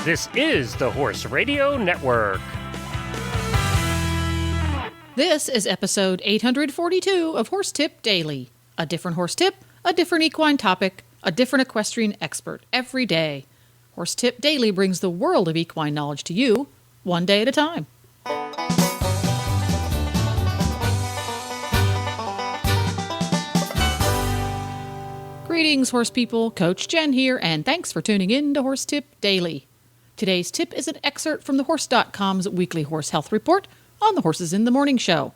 This is the Horse Radio Network. This is episode 842 of Horse Tip Daily. A different horse tip, a different equine topic, a different equestrian expert every day. Horse Tip Daily brings the world of equine knowledge to you, one day at a time. Greetings, horse people. Coach Jen here, and thanks for tuning in to Horse Tip Daily. Today's tip is an excerpt from thehorse.com's weekly horse health report on the Horses in the Morning show.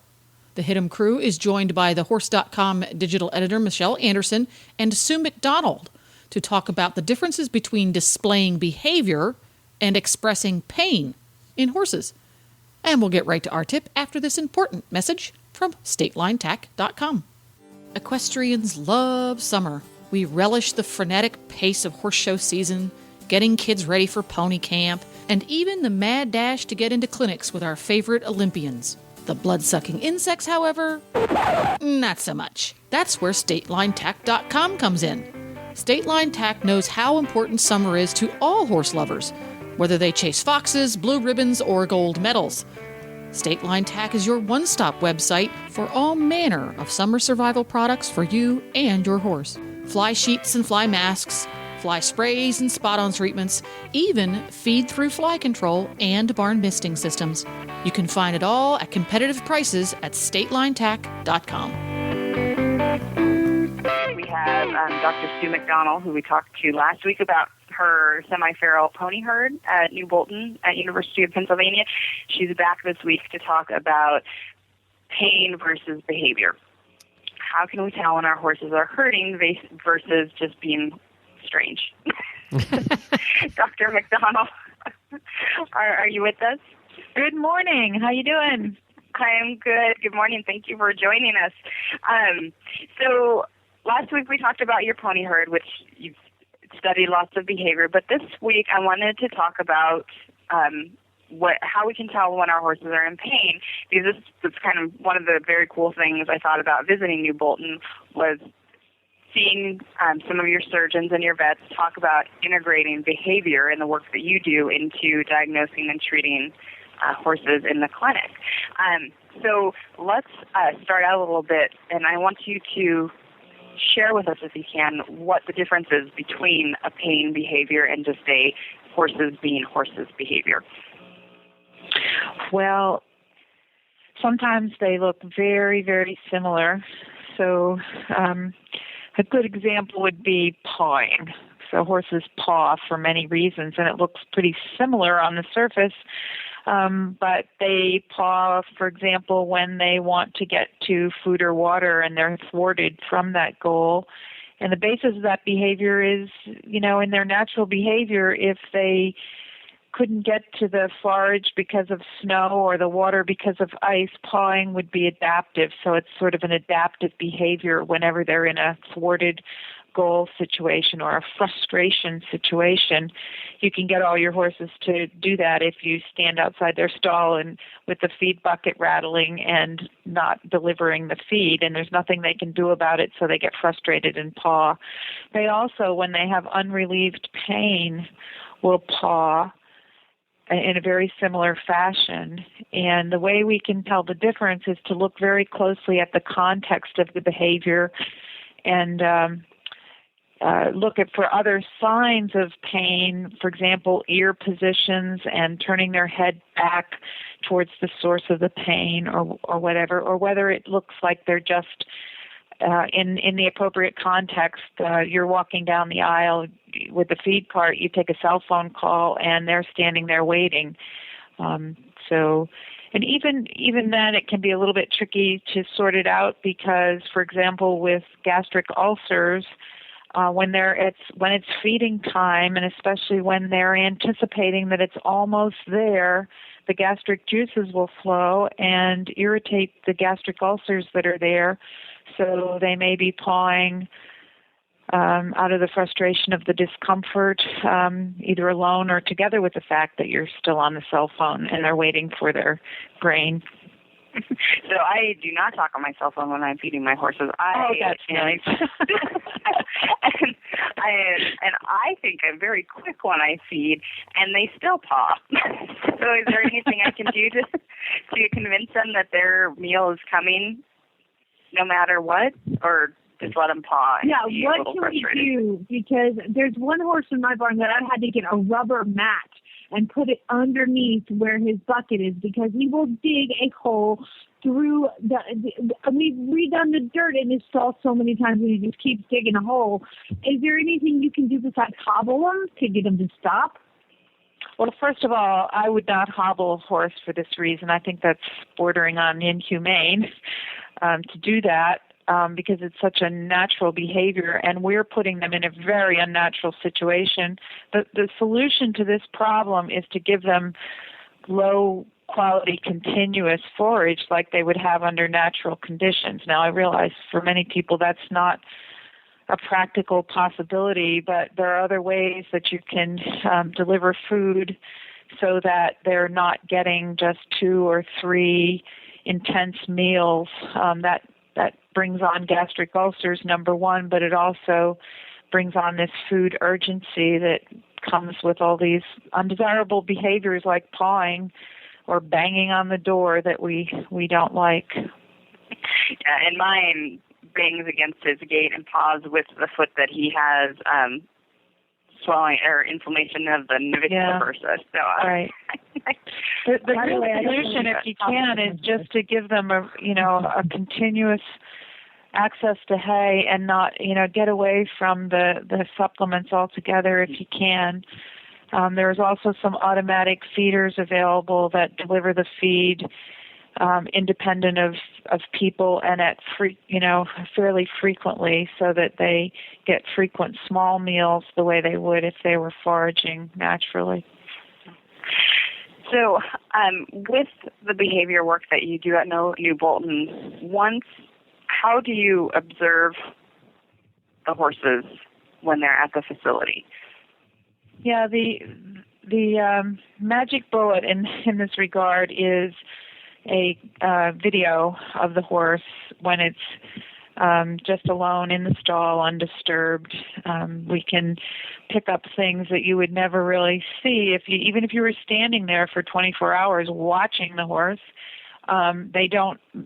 The Hit'em crew is joined by the horse.com digital editor Michelle Anderson and Sue McDonald to talk about the differences between displaying behavior and expressing pain in horses. And we'll get right to our tip after this important message from StatelineTack.com. Equestrians love summer. We relish the frenetic pace of horse show season, getting kids ready for pony camp, and even the mad dash to get into clinics with our favorite Olympians. The blood-sucking insects, however, not so much. That's where StatelineTack.com comes in. Stateline Tack knows how important summer is to all horse lovers, whether they chase foxes, blue ribbons, or gold medals. Stateline Tack is your one-stop website for all manner of summer survival products for you and your horse. Fly sheets and fly masks, fly sprays and spot-on treatments, even feed-through fly control and barn misting systems. You can find it all at competitive prices at StatelineTack.com. We have Dr. Sue McDonald, who we talked to last week about her semi-feral pony herd at New Bolton at University of Pennsylvania. She's back this week to talk about pain versus behavior. How can we tell when our horses are hurting versus just being strange? Dr. McDonald, are you with us? Good morning. How you doing? I am good. Good morning. Thank you for joining us. So last week we talked about your pony herd, which you've studied lots of behavior. But this week I wanted to talk about how we can tell when our horses are in pain, because this was kind of one of the very cool things I thought about visiting New Bolton was seeing some of your surgeons and your vets talk about integrating behavior in the work that you do into diagnosing and treating horses in the clinic. So let's start out a little bit, and I want you to share with us, if you can, what the difference is between a pain behavior and just a horses being horses behavior. Well, sometimes they look very, very similar. So a good example would be pawing. So horses paw for many reasons, and it looks pretty similar on the surface. But they paw, for example, when they want to get to food or water and they're thwarted from that goal. And the basis of that behavior is, in their natural behavior, if they couldn't get to the forage because of snow or the water because of ice, pawing would be adaptive. So it's sort of an adaptive behavior whenever they're in a thwarted goal situation or a frustration situation. You can get all your horses to do that if you stand outside their stall and with the feed bucket rattling and not delivering the feed, and there's nothing they can do about it, so they get frustrated and paw. They also, when they have unrelieved pain, will paw in a very similar fashion. And the way we can tell the difference is to look very closely at the context of the behavior and look for other signs of pain, for example, ear positions and turning their head back towards the source of the pain or whatever, or whether it looks like they're just in the appropriate context. You're walking down the aisle with the feed cart, you take a cell phone call, and they're standing there waiting. And even then, it can be a little bit tricky to sort it out because, for example, with gastric ulcers, when it's feeding time, and especially when they're anticipating that it's almost there, the gastric juices will flow and irritate the gastric ulcers that are there. So they may be pawing out of the frustration of the discomfort, either alone or together with the fact that you're still on the cell phone and they're waiting for their grain. So I do not talk on my cell phone when I'm feeding my horses. That's nice. And I think I'm very quick when I feed, and they still paw. So is there anything I can do to convince them that their meal is coming no matter what, or just let them paw? Yeah, what can we do? Because there's one horse in my barn that I had to get a rubber mat and put it underneath where his bucket is, because he will dig a hole through we've redone the dirt in his stall so many times and he just keeps digging a hole. Is there anything you can do besides hobble him to get him to stop? Well, first of all, I would not hobble a horse for this reason. I think that's bordering on inhumane to do that. Because it's such a natural behavior, and we're putting them in a very unnatural situation. The solution to this problem is to give them low-quality, continuous forage like they would have under natural conditions. Now, I realize for many people that's not a practical possibility, but there are other ways that you can deliver food so that they're not getting just 2 or 3 intense meals. That brings on gastric ulcers, number one, but it also brings on this food urgency that comes with all these undesirable behaviors like pawing or banging on the door that we don't like. Yeah, and mine bangs against his gate and paws with the foot that he has swelling or inflammation of the navicular bursa. So, right. The real solution, if you can, is just to give them a continuous access to hay and not, get away from the supplements altogether if you can. There's also some automatic feeders available that deliver the feed independent of people and at fairly frequently, so that they get frequent small meals the way they would if they were foraging naturally. So, with the behavior work that you do at New Bolton, how do you observe the horses when they're at the facility? Yeah, the magic bullet in this regard is a video of the horse when it's just alone in the stall, undisturbed. We can pick up things that you would never really see even if you were standing there for 24 hours watching the horse.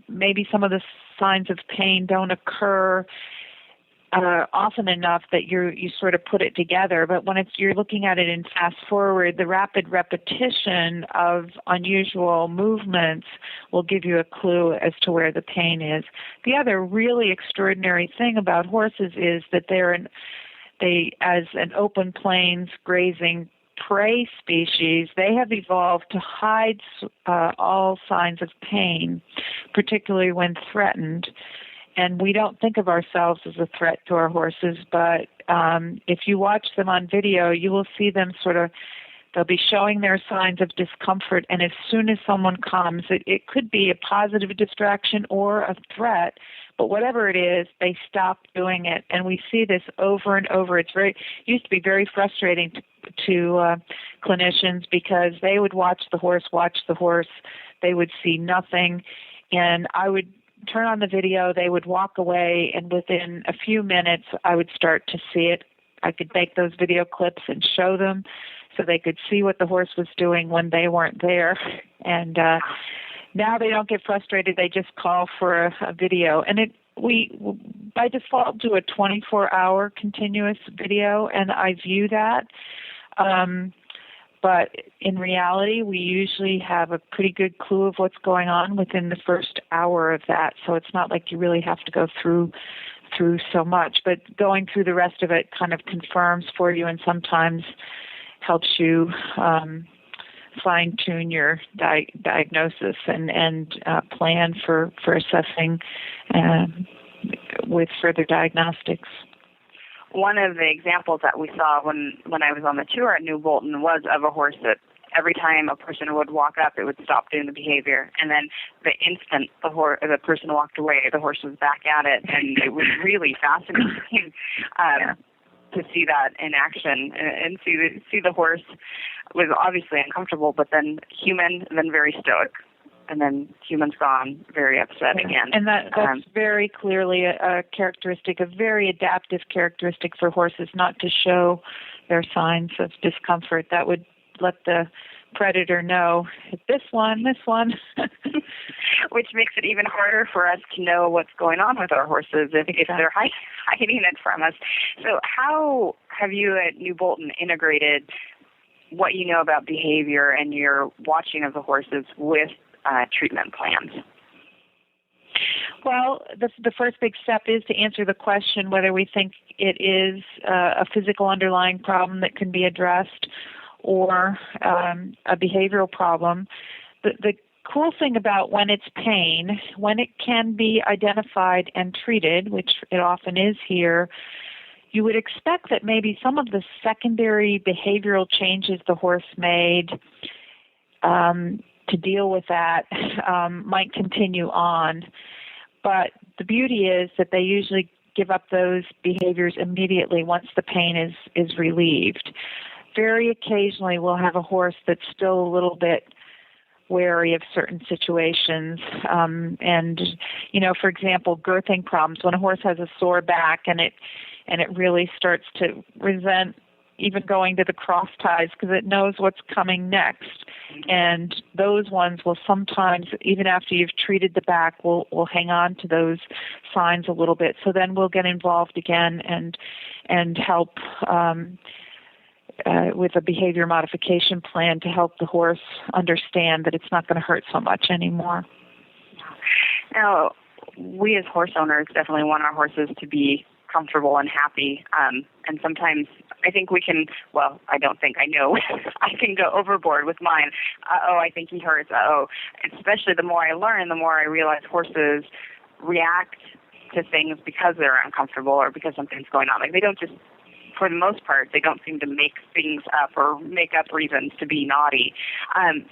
Maybe some of the signs of pain don't occur often enough that you sort of put it together. But when you're looking at it in fast forward, the rapid repetition of unusual movements will give you a clue as to where the pain is. The other really extraordinary thing about horses is that they as an open plains grazing prey species, they have evolved to hide all signs of pain, particularly when threatened. And we don't think of ourselves as a threat to our horses, but if you watch them on video, you will see them they'll be showing their signs of discomfort, and as soon as someone comes, it could be a positive distraction or a threat, but whatever it is, they stop doing it. And we see this over and over. It used to be very frustrating to clinicians, because they would watch the horse, they would see nothing, and I would turn on the video, they would walk away, and within a few minutes, I would start to see it. I could make those video clips and show them so they could see what the horse was doing when they weren't there. And now they don't get frustrated. They just call for a video. And we by default do a 24-hour continuous video, and I view that. But in reality, we usually have a pretty good clue of what's going on within the first hour of that. So it's not like you really have to go through so much. But going through the rest of it kind of confirms for you, and sometimes helps you fine-tune your diagnosis and plan for assessing with further diagnostics. One of the examples that we saw when I was on the tour at New Bolton was of a horse that every time a person would walk up, it would stop doing the behavior. And then the instant the person walked away, the horse was back at it. And it was really fascinating to see that in action and see the horse was obviously uncomfortable, but then human, then very stoic. and then humans gone, very upset again. And that's very clearly a characteristic, a very adaptive characteristic for horses, not to show their signs of discomfort. That would let the predator know, this one. Which makes it even harder for us to know what's going on with our horses if they're hiding it from us. So how have you at New Bolton integrated what you know about behavior and your watching of the horses with treatment plans? Well, the first big step is to answer the question whether we think it is a physical underlying problem that can be addressed or a behavioral problem. The cool thing about when it's pain, when it can be identified and treated, which it often is here, you would expect that maybe some of the secondary behavioral changes the horse made to deal with that might continue on. But the beauty is that they usually give up those behaviors immediately once the pain is relieved. Very occasionally we'll have a horse that's still a little bit wary of certain situations. And, for example, girthing problems. When a horse has a sore back and it really starts to resent even going to the cross ties because it knows what's coming next. And those ones will sometimes, even after you've treated the back, will hang on to those signs a little bit. So then we'll get involved again and help with a behavior modification plan to help the horse understand that it's not going to hurt so much anymore. Now, we as horse owners definitely want our horses to be comfortable and happy. And sometimes I think we can, well, I don't think, I know, I can go overboard with mine. I think he hurts. Especially the more I learn, the more I realize horses react to things because they're uncomfortable or because something's going on. Like they don't just, for the most part, they don't seem to make things up or make up reasons to be naughty.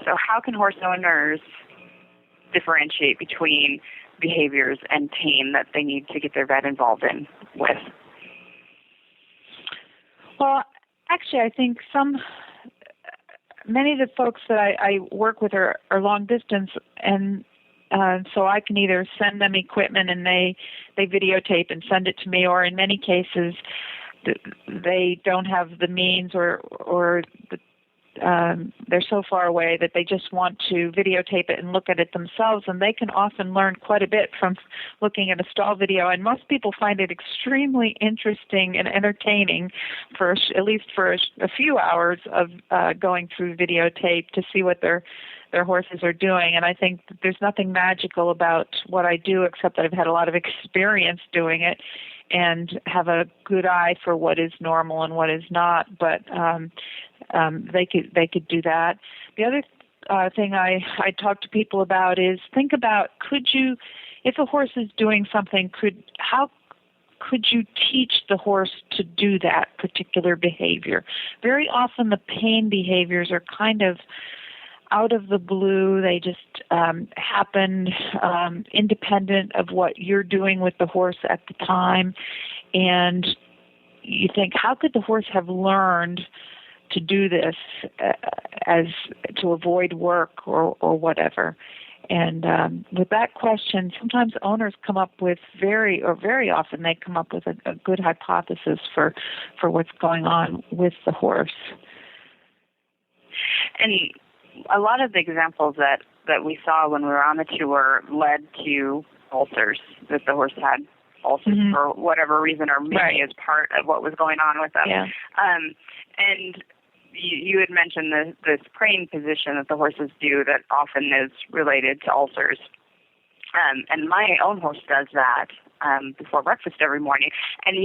So how can horse owners differentiate between behaviors and pain that they need to get their vet involved in with? Well, actually, I think many of the folks that I work with are long distance, and so I can either send them equipment and they videotape and send it to me, or in many cases they don't have the means or they're so far away that they just want to videotape it and look at it themselves, and they can often learn quite a bit from looking at a stall video. And most people find it extremely interesting and entertaining at least for a few hours of going through videotape to see what their horses are doing. And I think that there's nothing magical about what I do except that I've had a lot of experience doing it and have a good eye for what is normal and what is not. But they could do that. The other thing I talk to people about is think about, if a horse is doing something, how could you teach the horse to do that particular behavior? Very often the pain behaviors are kind of out of the blue. They just happen independent of what you're doing with the horse at the time. And you think, how could the horse have learned to do this as to avoid work or whatever? And with that question, sometimes owners come up with very often they come up with a good hypothesis for what's going on with the horse. And a lot of the examples that we saw when we were on the tour led to ulcers, that the horse had ulcers for whatever reason, or maybe as part of what was going on with them. Yeah. And you had mentioned this praying position that the horses do that often is related to ulcers. And my own horse does that before breakfast every morning. And,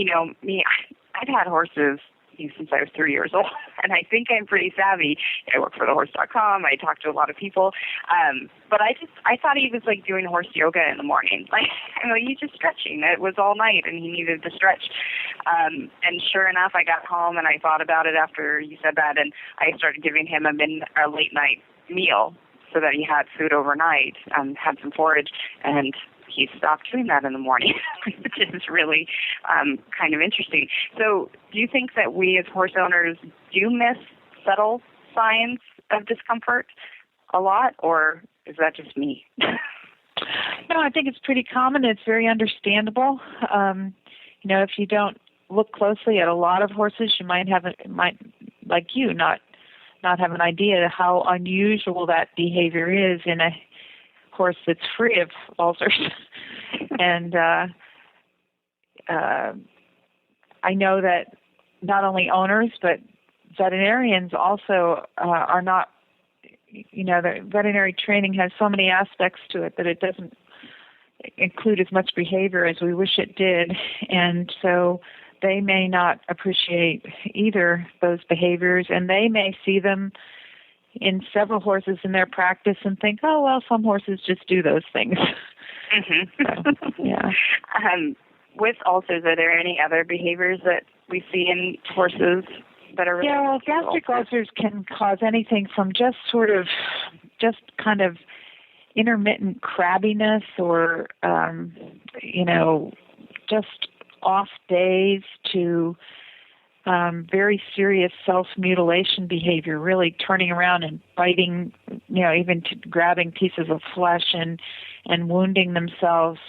I've had horses since I was 3 years old, and I think I'm pretty savvy. I work for thehorse.com. I talk to a lot of people. But I thought he was like doing horse yoga in the morning. Like, he's just stretching. It was all night, and he needed to stretch. And sure enough, I got home, and I thought about it after you said that, and I started giving him a late night meal so that he had food overnight, had some forage, and he stopped doing that in the morning, which is really kind of interesting. So do you think that we as horse owners do miss subtle signs of discomfort a lot, or is that just me? No, I think it's pretty common. It's very understandable. If you don't look closely at a lot of horses, you might like you not have an idea how unusual that behavior is in a horse that's free of ulcers. And I know that not only owners but veterinarians also are not. The veterinary training has so many aspects to it that it doesn't include as much behavior as we wish it did, and so they may not appreciate either those behaviors, and they may see them in several horses in their practice and think, oh, well, some horses just do those things. Mm-hmm. So, yeah. With ulcers, are there any other behaviors that we see in horses that are related? Yeah, well, gastric ulcers can cause anything from just kind of intermittent crabbiness or, just off days to very serious self-mutilation behavior, really turning around and biting, even to grabbing pieces of flesh and wounding themselves.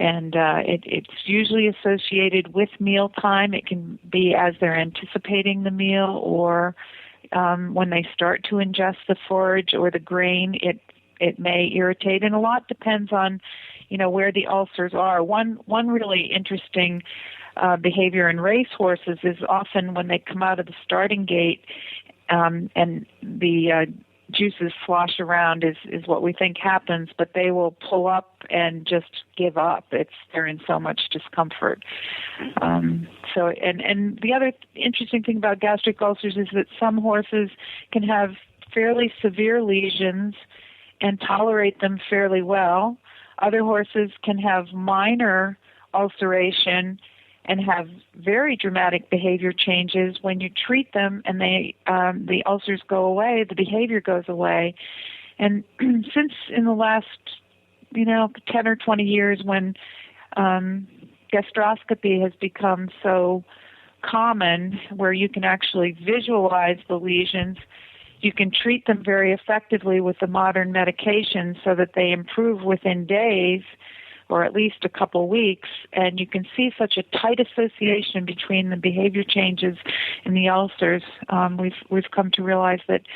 It's usually associated with mealtime. It can be as they're anticipating the meal or when they start to ingest the forage or the grain, it may irritate. And a lot depends on, where the ulcers are. One really interesting behavior in race horses is often when they come out of the starting gate and the juices slosh around is what we think happens, but they will pull up and just give up. They're in so much discomfort. And the other interesting thing about gastric ulcers is that some horses can have fairly severe lesions and tolerate them fairly well. Other horses can have minor ulceration and have very dramatic behavior changes. When you treat them and the ulcers go away, the behavior goes away. And since in the last, 10 or 20 years when gastroscopy has become so common where you can actually visualize the lesions, you can treat them very effectively with the modern medications so that they improve within days or at least a couple weeks, and you can see such a tight association between the behavior changes and the ulcers. We've come to realize that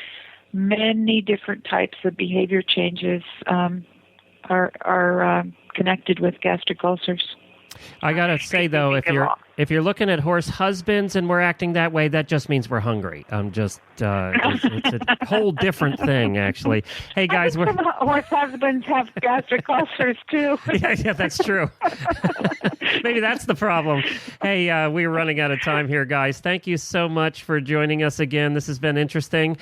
many different types of behavior changes are connected with gastric ulcers. I gotta say though, if you're looking at horse husbands and we're acting that way, that just means we're hungry. It's a whole different thing, actually. Hey guys, some horse husbands have gastric ulcers too. yeah, that's true. Maybe that's the problem. Hey, we're running out of time here, guys. Thank you so much for joining us again. This has been interesting.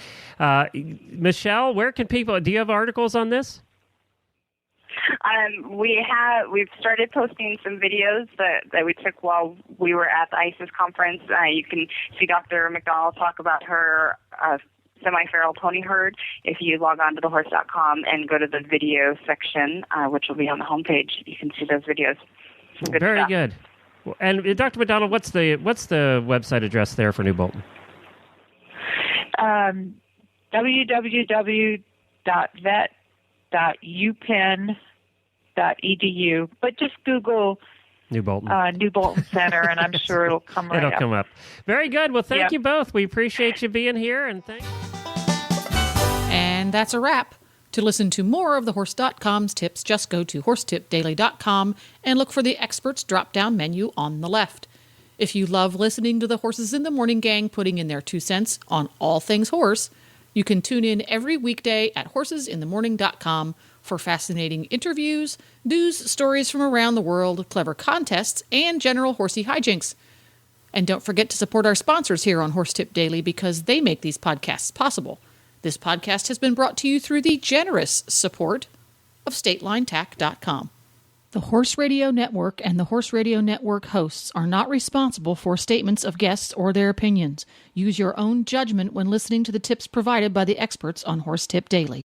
Michelle, where can people? Do you have articles on this? We've started posting some videos that we took while we were at the ISIS conference. You can see Dr. McDonald talk about her semi-feral pony herd if you log on to thehorse.com and go to the video section, which will be on the homepage. You can see those videos. Very stuff. good. And Dr. McDonald, what's the website address there for New Bolton? www.vet.upenn.edu, but just Google New Bolton New Bolton Center, and I'm sure it'll come right up. It'll come up. Very good. Well, thank you both. We appreciate you being here, and thank. And that's a wrap. To listen to more of thehorse.com's tips, just go to horsetipdaily.com and look for the experts drop-down menu on the left. If you love listening to the Horses in the Morning gang putting in their 2 cents on all things horse, you can tune in every weekday at horsesinthemorning.com for fascinating interviews, news, stories from around the world, clever contests, and general horsey hijinks. And don't forget to support our sponsors here on Horse Tip Daily because they make these podcasts possible. This podcast has been brought to you through the generous support of StatelineTack.com. The Horse Radio Network and the Horse Radio Network hosts are not responsible for statements of guests or their opinions. Use your own judgment when listening to the tips provided by the experts on Horse Tip Daily.